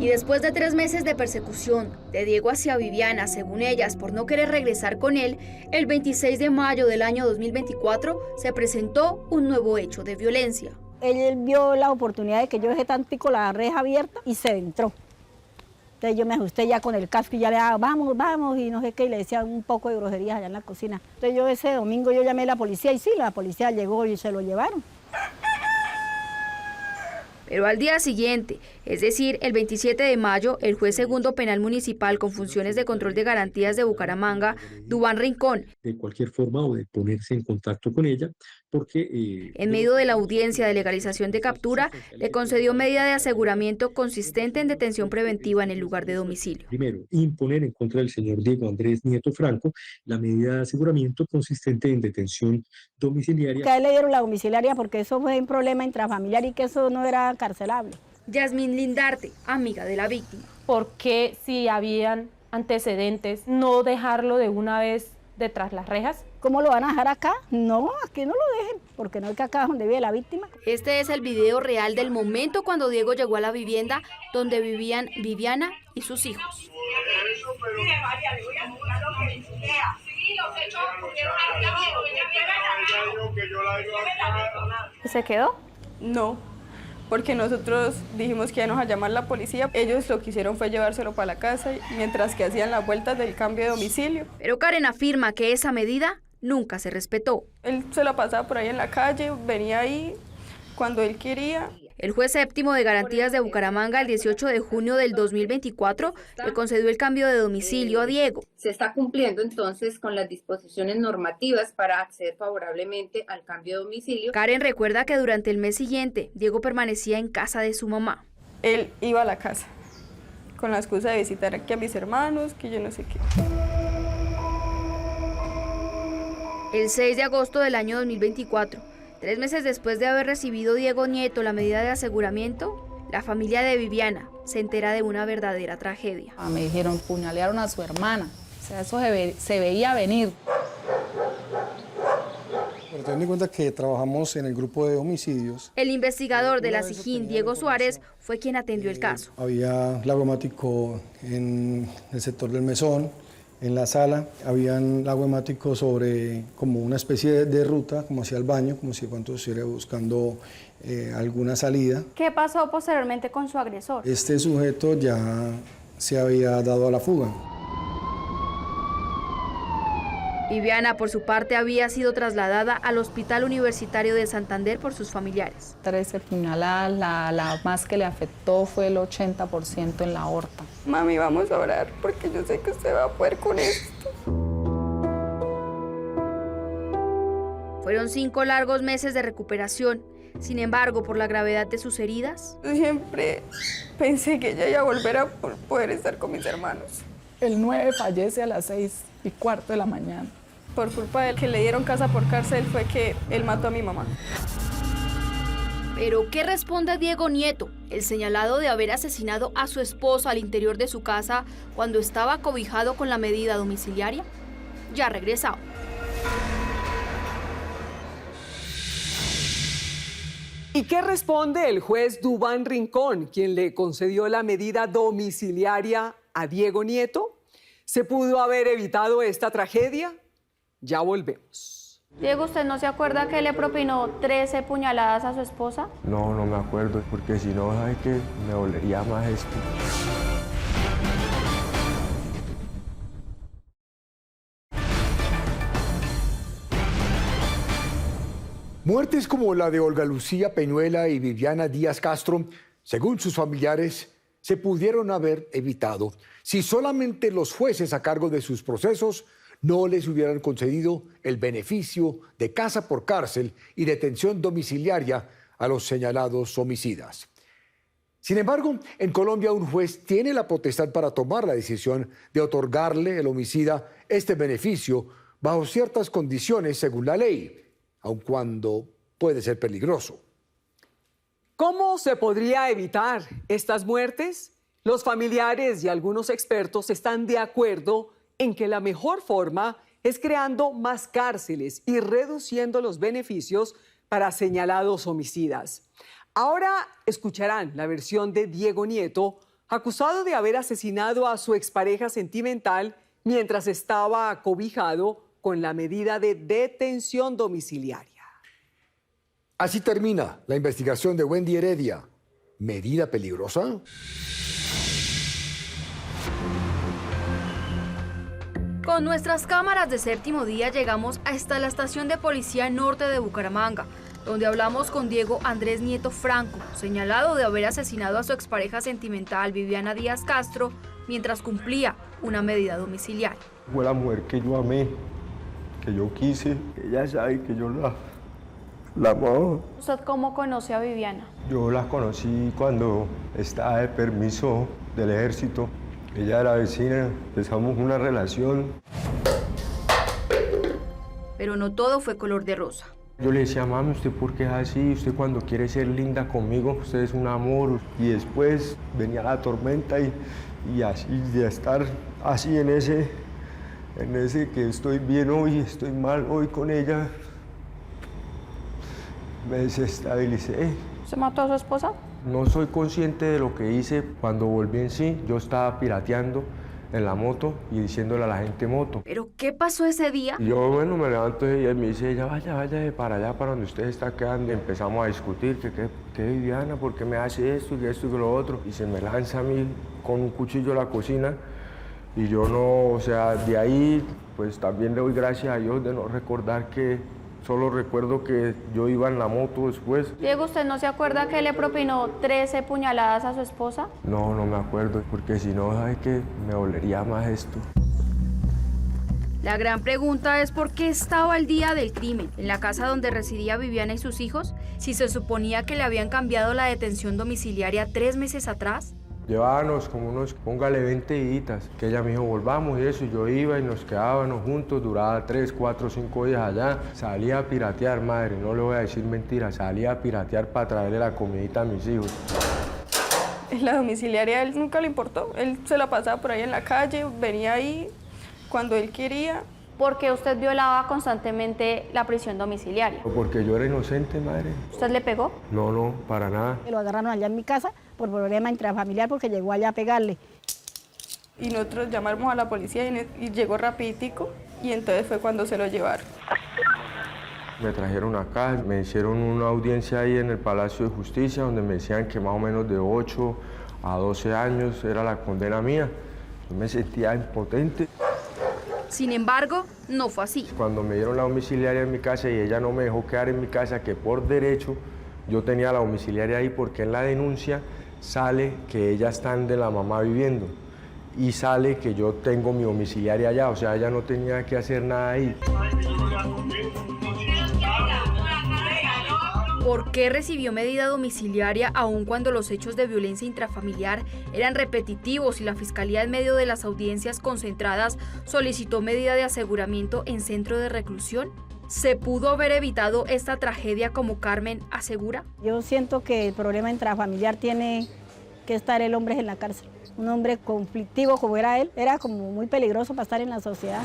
Y después de 3 meses de persecución de Diego hacia Viviana, según ellas, por no querer regresar con él, el 26 de mayo del año 2024 se presentó un nuevo hecho de violencia. Él vio la oportunidad de que yo dejé tantico la reja abierta y se entró. Entonces yo me ajusté ya con el casco y ya le daba, vamos, y no sé qué, y le decía un poco de groserías allá en la cocina. Entonces yo ese domingo yo llamé a la policía y sí, la policía llegó y se lo llevaron. Pero al día siguiente, es decir, el 27 de mayo, el juez segundo penal municipal con funciones de control de garantías de Bucaramanga, Duván Rincón, de cualquier forma o de ponerse en contacto con ella, porque... en medio de la audiencia de legalización de captura, le concedió medida de aseguramiento consistente en detención preventiva en el lugar de domicilio. Primero, imponer en contra del señor Diego Andrés Nieto Franco la medida de aseguramiento consistente en detención domiciliaria. Que a él le dieron la domiciliaria porque eso fue un problema intrafamiliar y que eso no era carcelable. Yasmín Lindarte, amiga de la víctima. ¿Por qué, si habían antecedentes, no dejarlo de una vez detrás las rejas? ¿Cómo lo van a dejar acá? No, aquí no lo dejen, porque no es que acá es donde vive la víctima. Este es el video real del momento cuando Diego llegó a la vivienda donde vivían Viviana y sus hijos. ¿Y se quedó? No, porque nosotros dijimos que íbamos a llamar a la policía. Ellos lo que hicieron fue llevárselo para la casa, mientras que hacían las vueltas del cambio de domicilio. Pero Karen afirma que esa medida nunca se respetó. Él se la pasaba por ahí en la calle, venía ahí cuando él quería. El juez séptimo de garantías de Bucaramanga, el 18 de junio del 2024, le concedió el cambio de domicilio a Diego. Se está cumpliendo entonces con las disposiciones normativas para acceder favorablemente al cambio de domicilio. Karen recuerda que durante el mes siguiente, Diego permanecía en casa de su mamá. Él iba a la casa con la excusa de visitar aquí a mis hermanos, que yo no sé qué. El 6 de agosto del año 2024, 3 meses después de haber recibido Diego Nieto la medida de aseguramiento, la familia de Viviana se entera de una verdadera tragedia. Me dijeron, puñalearon a su hermana. O sea, eso se veía venir. Pero teniendo en cuenta que trabajamos en el grupo de homicidios. El investigador de la SIJIN, Diego Suárez, fue quien atendió el caso. Había lagomático en el sector del mesón. En la sala habían lago hemático sobre como una especie de ruta, como hacia el baño, como si cuando estuviera buscando alguna salida. ¿Qué pasó posteriormente con su agresor? Este sujeto ya se había dado a la fuga. Viviana, por su parte, había sido trasladada al Hospital Universitario de Santander por sus familiares. 13 puñaladas, la más que le afectó fue el 80% en la aorta. Mami, vamos a orar porque yo sé que usted va a poder con esto. Fueron 5 largos meses de recuperación. Sin embargo, por la gravedad de sus heridas... Siempre pensé que ella iba a volver a poder estar con mis hermanos. El 9 fallece a las 6:15 de la mañana. Por culpa de él, que le dieron casa por cárcel, fue que él mató a mi mamá. Pero, ¿qué responde Diego Nieto, el señalado de haber asesinado a su esposa al interior de su casa cuando estaba cobijado con la medida domiciliaria? Ya regresado. ¿Y qué responde el juez Duván Rincón, quien le concedió la medida domiciliaria a Diego Nieto? ¿Se pudo haber evitado esta tragedia? Ya volvemos. Diego, ¿usted no se acuerda que le propinó 13 puñaladas a su esposa? No, no me acuerdo, porque si no, ¿sabe qué? Me dolería más esto. Muertes como la de Olga Lucía Peñuela y Viviana Díaz Castro, según sus familiares, se pudieron haber evitado si solamente los jueces a cargo de sus procesos no les hubieran concedido el beneficio de casa por cárcel y detención domiciliaria a los señalados homicidas. Sin embargo, en Colombia un juez tiene la potestad para tomar la decisión de otorgarle al homicida este beneficio bajo ciertas condiciones según la ley, aun cuando puede ser peligroso. ¿Cómo se podría evitar estas muertes? Los familiares y algunos expertos están de acuerdo en que la mejor forma es creando más cárceles y reduciendo los beneficios para señalados homicidas. Ahora escucharán la versión de Diego Nieto, acusado de haber asesinado a su expareja sentimental mientras estaba acobijado con la medida de detención domiciliaria. Así termina la investigación de Wendy Heredia. ¿Medida peligrosa? Con nuestras cámaras de Séptimo Día llegamos hasta la estación de policía norte de Bucaramanga, donde hablamos con Diego Andrés Nieto Franco, señalado de haber asesinado a su expareja sentimental Viviana Díaz Castro mientras cumplía una medida domiciliaria. Fue la mujer que yo amé, que yo quise. Ella sabe que yo la amaba. ¿Usted cómo conoce a Viviana? Yo la conocí cuando estaba de permiso del ejército. Ella era vecina, empezamos una relación. Pero no todo fue color de rosa. Yo le decía, mami, ¿usted por qué es así? Usted cuando quiere ser linda conmigo, usted es un amor. Y después venía la tormenta y así, de estar así en ese que estoy bien hoy, estoy mal hoy con ella, me desestabilicé. ¿Se mató a su esposa? No soy consciente de lo que hice. Cuando volví en sí, yo estaba pirateando en la moto y diciéndole a la gente moto. ¿Pero qué pasó ese día? Y yo, bueno, me levanto y me dice ella, vaya para allá, para donde usted está quedando. Y empezamos a discutir, que Viviana, ¿por qué me hace esto y que lo otro? Y se me lanza a mí con un cuchillo a la cocina. Y yo no, o sea, de ahí, pues también le doy gracias a Dios de no recordar que... Solo recuerdo que yo iba en la moto después. Diego, ¿usted no se acuerda que le propinó 13 puñaladas a su esposa? No, no me acuerdo, porque si no, ¿sabe qué? Me dolería más esto. La gran pregunta es por qué estaba el día del crimen en la casa donde residía Viviana y sus hijos, si se suponía que le habían cambiado la detención domiciliaria 3 meses atrás. Llevábamos como unos, póngale 20 días, que ella me dijo, volvamos y eso, y yo iba y nos quedábamos juntos, duraba 3, 4, 5 días allá. Salía a piratear, madre, no le voy a decir mentiras, salía a piratear para traerle la comidita a mis hijos. La domiciliaria a él nunca le importó, él se la pasaba por ahí en la calle, venía ahí cuando él quería. ¿Por qué usted violaba constantemente la prisión domiciliaria? Porque yo era inocente, madre. ¿Usted le pegó? No, no, para nada. Lo agarraron allá en mi casa por problema intrafamiliar porque llegó allá a pegarle. Y nosotros llamamos a la policía y llegó rapiditico y entonces fue cuando se lo llevaron. Me trajeron acá, me hicieron una audiencia ahí en el Palacio de Justicia donde me decían que más o menos de 8 a 12 años era la condena mía. Yo me sentía impotente. Sin embargo, no fue así. Cuando me dieron la domiciliaria en mi casa y ella no me dejó quedar en mi casa, que por derecho yo tenía la domiciliaria ahí porque en la denuncia sale que ellas están de la mamá viviendo y sale que yo tengo mi domiciliaria allá, o sea, ella no tenía que hacer nada ahí. ¿Por qué recibió medida domiciliaria aun cuando los hechos de violencia intrafamiliar eran repetitivos y la Fiscalía en medio de las audiencias concentradas solicitó medida de aseguramiento en centro de reclusión? ¿Se pudo haber evitado esta tragedia como Carmen asegura? Yo siento que el problema intrafamiliar tiene que estar el hombre en la cárcel. Un hombre conflictivo como era él, era como muy peligroso para estar en la sociedad.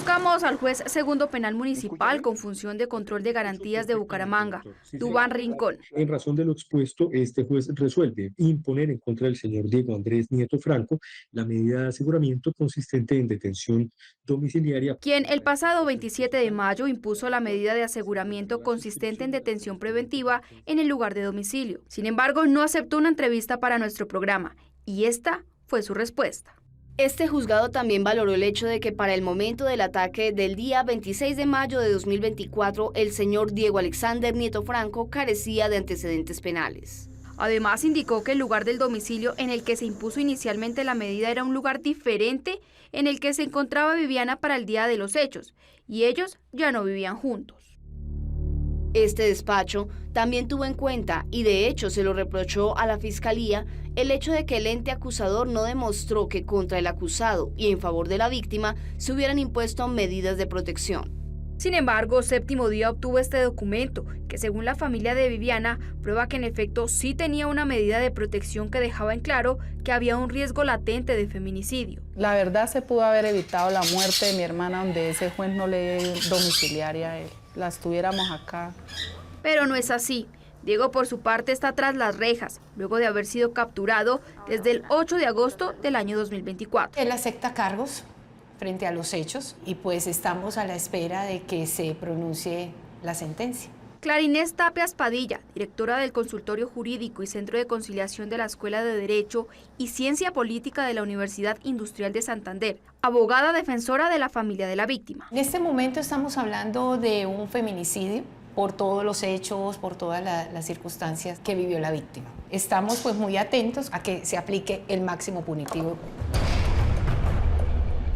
Buscamos al juez segundo penal municipal con función de control de garantías de Bucaramanga, Duván Rincón. En razón de lo expuesto, este juez resuelve imponer en contra del señor Diego Andrés Nieto Franco la medida de aseguramiento consistente en detención domiciliaria. Quien el pasado 27 de mayo impuso la medida de aseguramiento consistente en detención preventiva en el lugar de domicilio. Sin embargo, no aceptó una entrevista para nuestro programa y esta fue su respuesta. Este juzgado también valoró el hecho de que para el momento del ataque del día 26 de mayo de 2024, el señor Diego Alexander Nieto Franco carecía de antecedentes penales. Además, indicó que el lugar del domicilio en el que se impuso inicialmente la medida era un lugar diferente en el que se encontraba Viviana para el día de los hechos, y ellos ya no vivían juntos. Este despacho también tuvo en cuenta, y de hecho se lo reprochó a la Fiscalía, el hecho de que el ente acusador no demostró que contra el acusado y en favor de la víctima se hubieran impuesto medidas de protección. Sin embargo, Séptimo Día obtuvo este documento, que según la familia de Viviana, prueba que en efecto sí tenía una medida de protección que dejaba en claro que había un riesgo latente de feminicidio. La verdad se pudo haber evitado la muerte de mi hermana donde ese juez no le dio domiciliaria a él. La estuviéramos acá. Pero no es así. Diego, por su parte, está tras las rejas, luego de haber sido capturado desde el 8 de agosto del año 2024. Él acepta cargos frente a los hechos y pues estamos a la espera de que se pronuncie la sentencia. Clara Inés Tapias Padilla, directora del Consultorio Jurídico y Centro de Conciliación de la Escuela de Derecho y Ciencia Política de la Universidad Industrial de Santander, abogada defensora de la familia de la víctima. En este momento estamos hablando de un feminicidio por todos los hechos, por todas las circunstancias que vivió la víctima. Estamos pues muy atentos a que se aplique el máximo punitivo.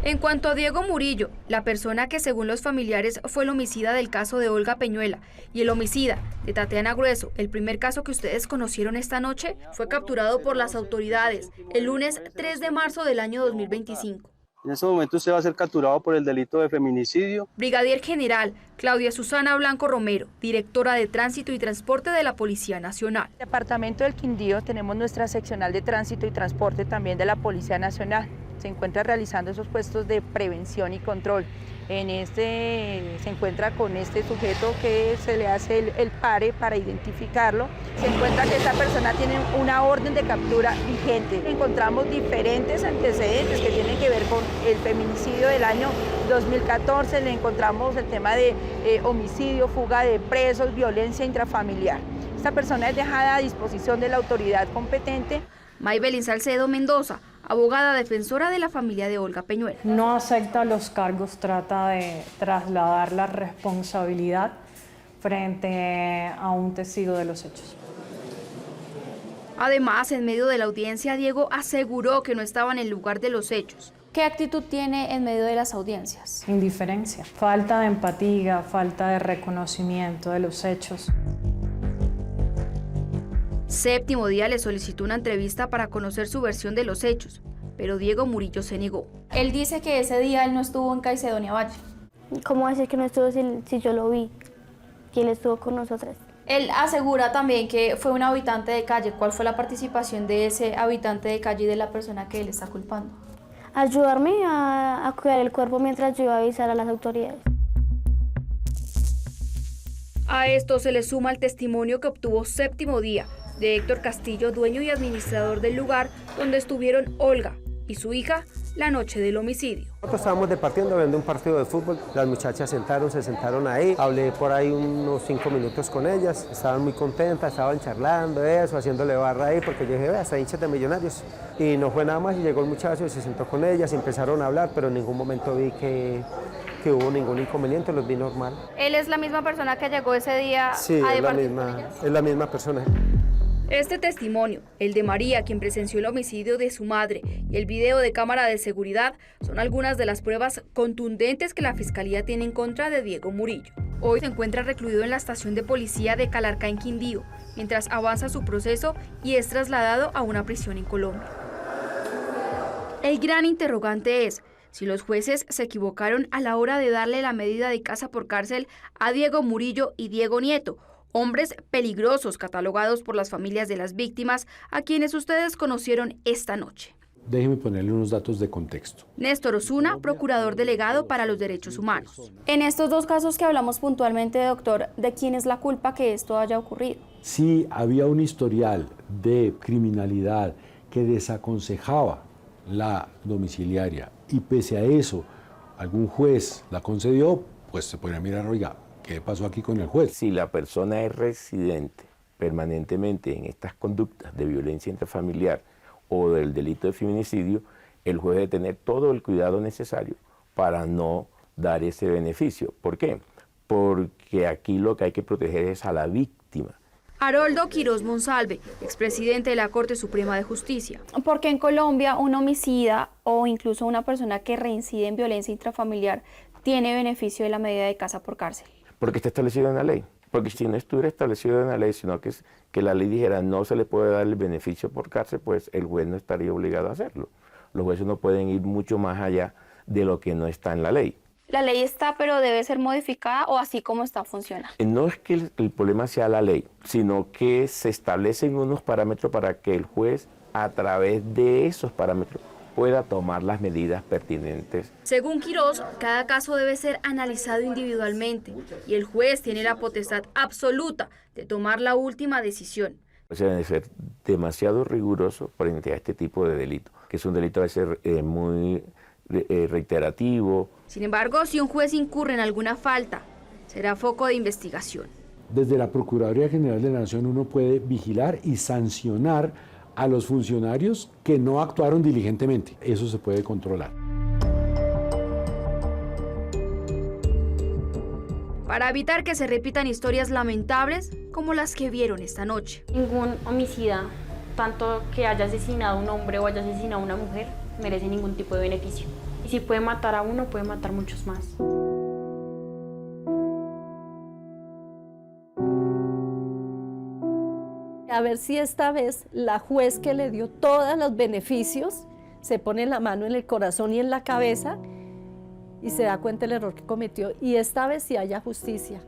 En cuanto a Diego Murillo, la persona que según los familiares fue el homicida del caso de Olga Peñuela y el homicida de Tatiana Grueso, el primer caso que ustedes conocieron esta noche, fue capturado por las autoridades el lunes 3 de marzo del año 2025. En este momento usted va a ser capturado por el delito de feminicidio. Brigadier General Claudia Susana Blanco Romero, directora de Tránsito y Transporte de la Policía Nacional. En el departamento del Quindío tenemos nuestra seccional de Tránsito y Transporte también de la Policía Nacional. Se encuentra realizando esos puestos de prevención y control. En este se encuentra con este sujeto que se le hace el pare para identificarlo. Se encuentra que esta persona tiene una orden de captura vigente. Encontramos diferentes antecedentes que tienen que ver con el feminicidio del año 2014. Le encontramos el tema de homicidio, fuga de presos, violencia intrafamiliar. Esta persona es dejada a disposición de la autoridad competente. Maybelín Salcedo Mendoza, abogada defensora de la familia de Olga Peñuela. No acepta los cargos, trata de trasladar la responsabilidad frente a un testigo de los hechos. Además, en medio de la audiencia, Diego aseguró que no estaba en el lugar de los hechos. ¿Qué actitud tiene en medio de las audiencias? Indiferencia, falta de empatía, falta de reconocimiento de los hechos. Séptimo Día le solicitó una entrevista para conocer su versión de los hechos, pero Diego Murillo se negó. Él dice que ese día él no estuvo en Caicedonia Valle. ¿Cómo decir que no estuvo si yo lo vi? ¿Quién estuvo con nosotras? Él asegura también que fue un habitante de calle. ¿Cuál fue la participación de ese habitante de calle y de la persona que él está culpando? Ayudarme a cuidar el cuerpo mientras yo iba a avisar a las autoridades. A esto se le suma el testimonio que obtuvo Séptimo Día de Héctor Castillo, dueño y administrador del lugar donde estuvieron Olga y su hija la noche del homicidio. Nosotros estábamos departiendo, viendo un partido de fútbol, las muchachas se sentaron ahí, hablé por ahí unos 5 minutos con ellas, estaban muy contentas, estaban charlando, eso, haciéndole barra ahí, porque yo dije, vea, hasta hinchas de Millonarios. Y no fue nada más, y llegó el muchacho y se sentó con ellas, y empezaron a hablar, pero en ningún momento vi que hubo ningún inconveniente, los vi normal. ¿Él es la misma persona que llegó ese día sí, a es la misma persona. Este testimonio, el de María, quien presenció el homicidio de su madre, y el video de cámara de seguridad son algunas de las pruebas contundentes que la Fiscalía tiene en contra de Diego Murillo. Hoy se encuentra recluido en la estación de policía de Calarcá en Quindío, mientras avanza su proceso y es trasladado a una prisión en Colombia. El gran interrogante es si los jueces se equivocaron a la hora de darle la medida de casa por cárcel a Diego Murillo y Diego Nieto, hombres peligrosos catalogados por las familias de las víctimas a quienes ustedes conocieron esta noche. Déjeme ponerle unos datos de contexto. Néstor Osuna, procurador delegado para los derechos humanos. En estos dos casos que hablamos puntualmente, doctor, ¿de quién es la culpa que esto haya ocurrido? Si había un historial de criminalidad que desaconsejaba la domiciliaria y pese a eso algún juez la concedió, pues se podría mirar, oiga, ¿qué pasó aquí con el juez? Si la persona es residente permanentemente en estas conductas de violencia intrafamiliar o del delito de feminicidio, el juez debe tener todo el cuidado necesario para no dar ese beneficio. ¿Por qué? Porque aquí lo que hay que proteger es a la víctima. Haroldo Quirós Monsalve, expresidente de la Corte Suprema de Justicia. Porque en Colombia un homicida o incluso una persona que reincide en violencia intrafamiliar tiene beneficio de la medida de casa por cárcel. Porque está establecido en la ley. Porque si no estuviera establecido en la ley, sino que la ley dijera no se le puede dar el beneficio por cárcel, pues el juez no estaría obligado a hacerlo. Los jueces no pueden ir mucho más allá de lo que no está en la ley. La ley está, pero debe ser modificada o así como está funciona. No es que el problema sea la ley, sino que se establecen unos parámetros para que el juez, a través de esos parámetros, pueda tomar las medidas pertinentes. Según Quirós, cada caso debe ser analizado individualmente y el juez tiene la potestad absoluta de tomar la última decisión. O sea, debe ser demasiado riguroso frente a este tipo de delito, que es un delito a veces muy reiterativo. Sin embargo, si un juez incurre en alguna falta, será foco de investigación. Desde la Procuraduría General de la Nación uno puede vigilar y sancionar a los funcionarios que no actuaron diligentemente. Eso se puede controlar. Para evitar que se repitan historias lamentables como las que vieron esta noche. Ningún homicida, tanto que haya asesinado a un hombre o haya asesinado a una mujer, merece ningún tipo de beneficio. Y si puede matar a uno, puede matar muchos más. A ver si esta vez la juez que le dio todos los beneficios se pone la mano en el corazón y en la cabeza y se da cuenta del error que cometió y esta vez sí haya justicia.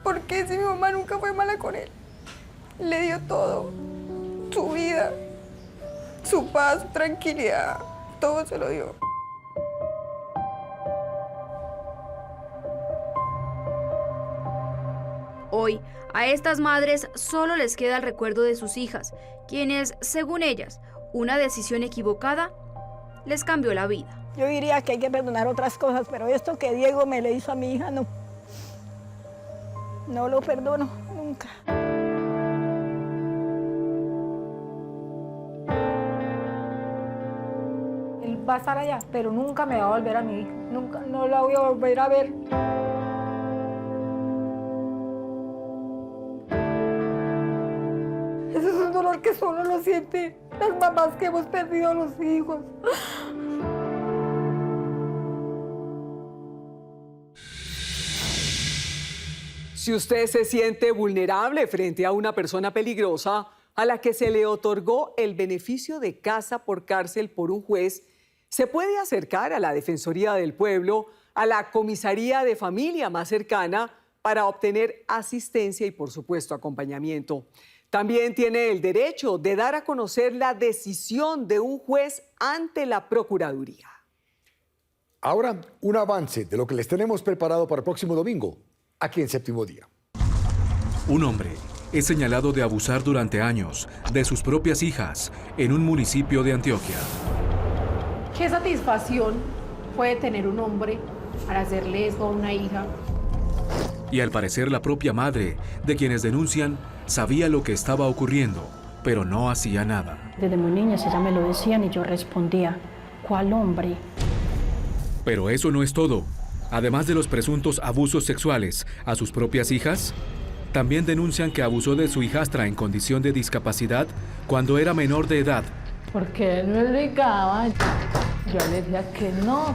¿Por qué si mi mamá nunca fue mala con él? Le dio todo, su vida, su paz, su tranquilidad, todo se lo dio. Hoy, a estas madres solo les queda el recuerdo de sus hijas, quienes, según ellas, una decisión equivocada les cambió la vida. Yo diría que hay que perdonar otras cosas, pero esto que Diego me le hizo a mi hija, no. No lo perdono nunca. Él va a estar allá, pero nunca me va a volver a mi hija. Nunca, no la voy a volver a ver. Ese es un dolor que solo lo sienten las mamás que hemos perdido a los hijos. Si usted se siente vulnerable frente a una persona peligrosa a la que se le otorgó el beneficio de casa por cárcel por un juez, se puede acercar a la Defensoría del Pueblo, a la comisaría de familia más cercana para obtener asistencia y, por supuesto, acompañamiento. También tiene el derecho de dar a conocer la decisión de un juez ante la Procuraduría. Ahora, un avance de lo que les tenemos preparado para el próximo domingo, aquí en Séptimo Día. Un hombre es señalado de abusar durante años de sus propias hijas en un municipio de Antioquia. ¿Qué satisfacción puede tener un hombre para hacerle eso a una hija? Y al parecer la propia madre de quienes denuncian sabía lo que estaba ocurriendo, pero no hacía nada. Desde muy niñas ella me lo decían y yo respondía, ¿cuál hombre? Pero eso no es todo. Además de los presuntos abusos sexuales a sus propias hijas, también denuncian que abusó de su hijastra en condición de discapacidad cuando era menor de edad. Porque él me obligaba, yo le decía que no.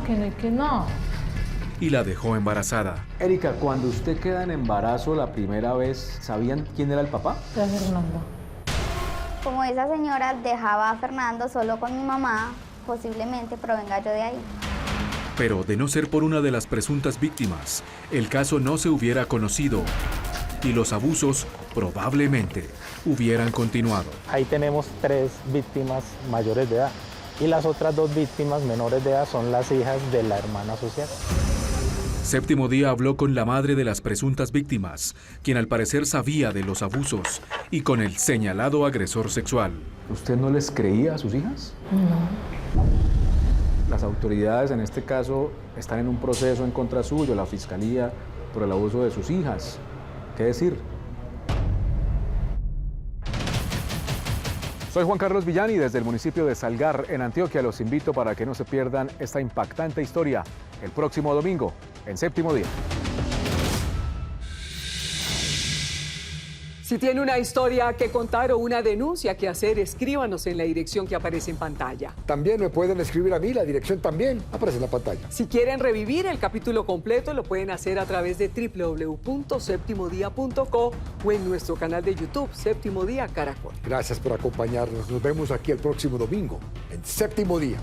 Y la dejó embarazada. Erika, cuando usted queda en embarazo la primera vez, ¿sabían quién era el papá? Era Fernando. Como esa señora dejaba a Fernando solo con mi mamá, posiblemente provenga yo de ahí. Pero de no ser por una de las presuntas víctimas, el caso no se hubiera conocido y los abusos probablemente hubieran continuado. Ahí tenemos 3 víctimas mayores de edad y las otras 2 víctimas menores de edad son las hijas de la hermana asociada. Séptimo Día habló con la madre de las presuntas víctimas, quien al parecer sabía de los abusos, y con el señalado agresor sexual. ¿Usted no les creía a sus hijas? No. Las autoridades en este caso están en un proceso en contra suyo, la fiscalía, por el abuso de sus hijas. ¿Qué decir? Soy Juan Carlos Villani desde el municipio de Salgar, en Antioquia. Los invito para que no se pierdan esta impactante historia el próximo domingo, en Séptimo Día. Si tiene una historia que contar o una denuncia que hacer, escríbanos en la dirección que aparece en pantalla. También me pueden escribir a mí, la dirección también aparece en la pantalla. Si quieren revivir el capítulo completo, lo pueden hacer a través de www.septimodia.co o en nuestro canal de YouTube, Séptimo Día Caracol. Gracias por acompañarnos. Nos vemos aquí el próximo domingo, en Séptimo Día.